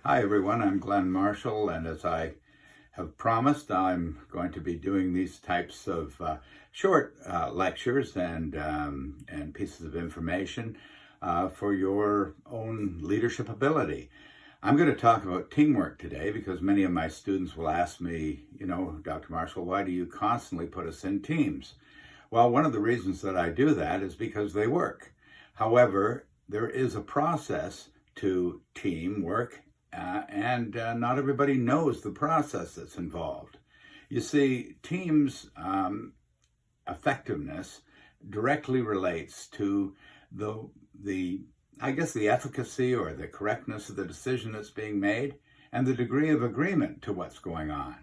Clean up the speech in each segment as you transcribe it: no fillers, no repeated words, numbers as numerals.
Hi everyone, I'm Glenn Marshall, and as I have promised, I'm going to be doing these types of short lectures and pieces of information for your own leadership ability. I'm going to talk about teamwork today because many of my students will ask me, Dr. Marshall, why do you constantly put us in teams? Well, one of the reasons that I do that is because they work. However, there is a process to teamwork and not everybody knows the process that's involved. You see, teams' effectiveness directly relates to the I guess the efficacy or the correctness of the decision that's being made and the degree of agreement to what's going on.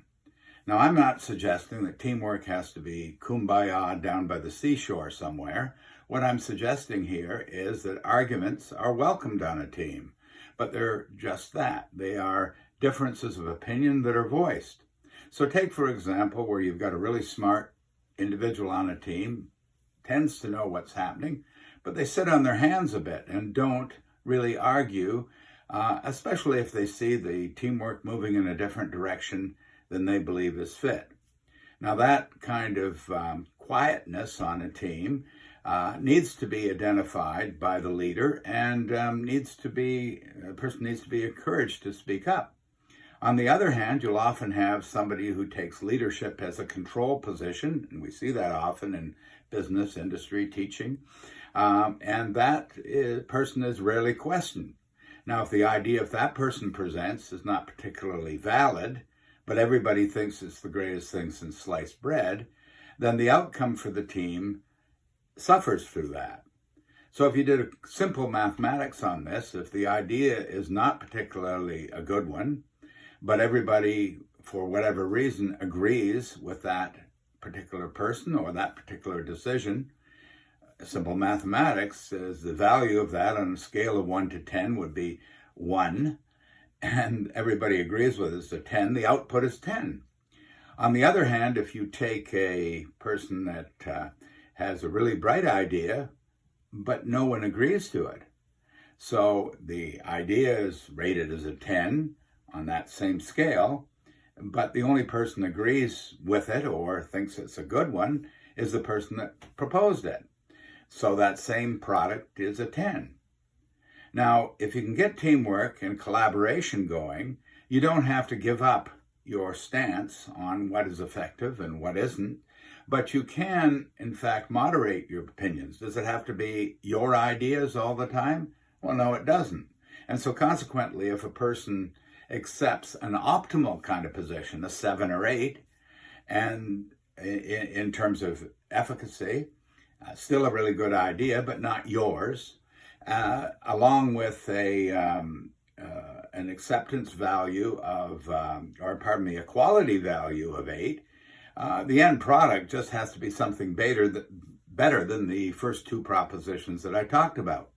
Now, I'm not suggesting that teamwork has to be kumbaya down by the seashore somewhere. What I'm suggesting here is that arguments are welcomed on a team, but they're just that. They are differences of opinion that are voiced. So take, for example, where you've got a really smart individual on a team, tends to know what's happening, but they sit on their hands a bit and don't really argue, especially if they see the teamwork moving in a different direction than they believe is fit. Now, that kind of quietness on a team needs to be identified by the leader and the person needs to be encouraged to speak up. On the other hand, you'll often have somebody who takes leadership as a control position, and we see that often in business, industry, teaching, and that person is rarely questioned. Now, if that person presents is not particularly valid, but everybody thinks it's the greatest thing since sliced bread, then the outcome for the team suffers through that. So if you did a simple mathematics on this, if the idea is not particularly a good one, but everybody, for whatever reason, agrees with that particular person or that particular decision, simple mathematics is the value of that on a scale of 1 to 10 would be 1, and everybody agrees with it's a 10, the output is 10. On the other hand, if you take a person that has a really bright idea, but no one agrees to it, so the idea is rated as a 10 on that same scale, but the only person agrees with it or thinks it's a good one is the person that proposed it. So that same product is a 10. Now, if you can get teamwork and collaboration going, you don't have to give up your stance on what is effective and what isn't, but you can, in fact, moderate your opinions. Does it have to be your ideas all the time? Well, no, it doesn't. And so consequently, if a person accepts an optimal kind of position, a 7 or 8, and in terms of efficacy, still a really good idea, but not yours, along with an acceptance value of, a quality value of 8, the end product just has to be something better than the first two propositions that I talked about.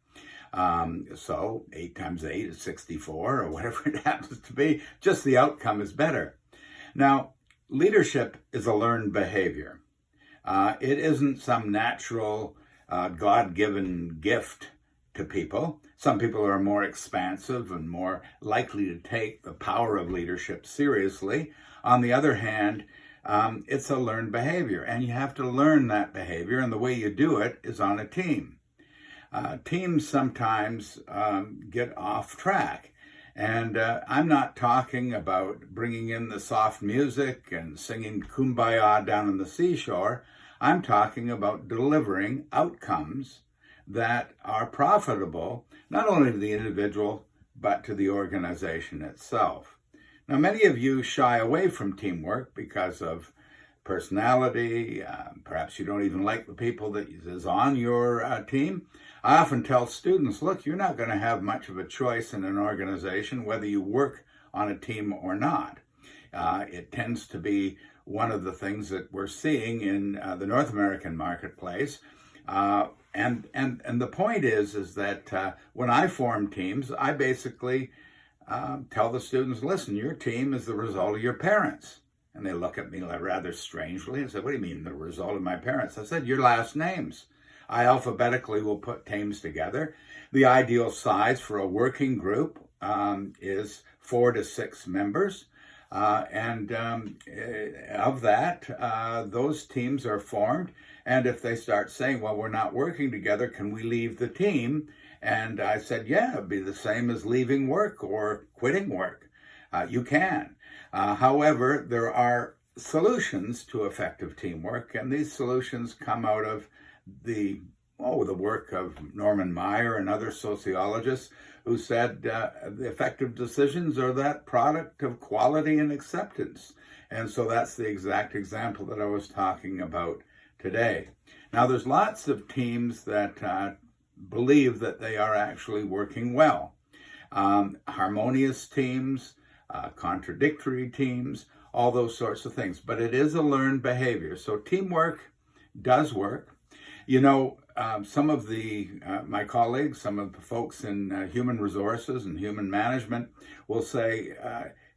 So 8 times 8 is 64, or whatever it happens to be, just the outcome is better. Now, leadership is a learned behavior. It isn't some natural, God-given gift to people. Some people are more expansive and more likely to take the power of leadership seriously. On the other hand, it's a learned behavior, and you have to learn that behavior, and the way you do it is on a team. Teams sometimes get off track, and I'm not talking about bringing in the soft music and singing Kumbaya down on the seashore. I'm talking about delivering outcomes that are profitable, not only to the individual, but to the organization itself. Now, many of you shy away from teamwork because of personality. Perhaps you don't even like the people that is on your team. I often tell students, look, you're not going to have much of a choice in an organization whether you work on a team or not. It tends to be one of the things that we're seeing in the North American marketplace. And the point is that when I form teams, I basically tell the students, listen, your team is the result of your parents. And they look at me rather strangely and say, what do you mean, the result of my parents? I said, your last names. I alphabetically will put teams together. The ideal size for a working group is 4 to 6 members. And of that, those teams are formed. And if they start saying, well, we're not working together, can we leave the team? And I said, yeah, it'd be the same as leaving work or quitting work. You can. However, there are solutions to effective teamwork, and these solutions come out of the work of Norman Maier and other sociologists who said the effective decisions are that product of quality and acceptance. And so that's the exact example that I was talking about today. Now, there's lots of teams that believe that they are actually working well. Harmonious teams, contradictory teams, all those sorts of things. But it is a learned behavior. So teamwork does work. You know, some of my colleagues, some of the folks in human resources and human management will say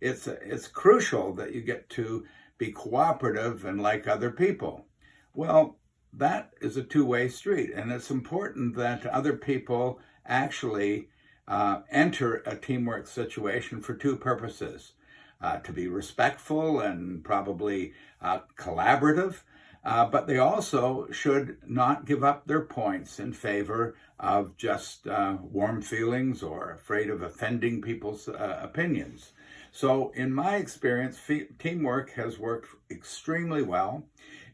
it's crucial that you get to be cooperative and like other people. Well, that is a two-way street, and it's important that other people actually enter a teamwork situation for two purposes: to be respectful and probably collaborative, but they also should not give up their points in favor of just warm feelings or afraid of offending people's opinions. So in my experience, teamwork has worked extremely well.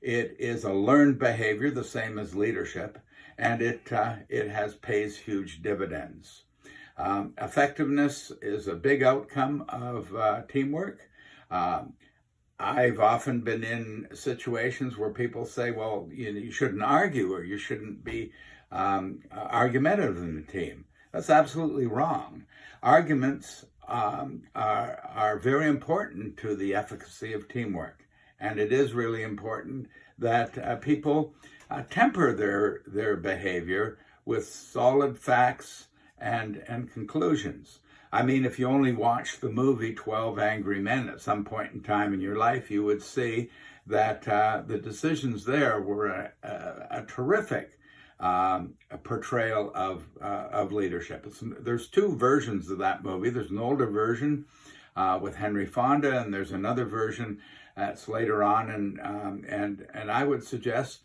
It is a learned behavior, the same as leadership, and it pays huge dividends. Effectiveness is a big outcome of teamwork. I've often been in situations where people say, well, you shouldn't argue or you shouldn't be argumentative in the team. That's absolutely wrong. Arguments are very important to the efficacy of teamwork. And it is really important that people temper their behavior with solid facts and conclusions. I mean, if you only watch the movie 12 Angry Men at some point in time in your life, you would see that the decisions there were a terrific portrayal of leadership. There's two versions of that movie. There's an older version with Henry Fonda, and there's another version that's later on. And I would suggest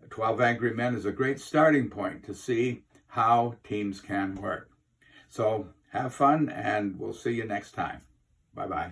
12 Angry Men is a great starting point to see how teams can work. So have fun, and we'll see you next time. Bye-bye.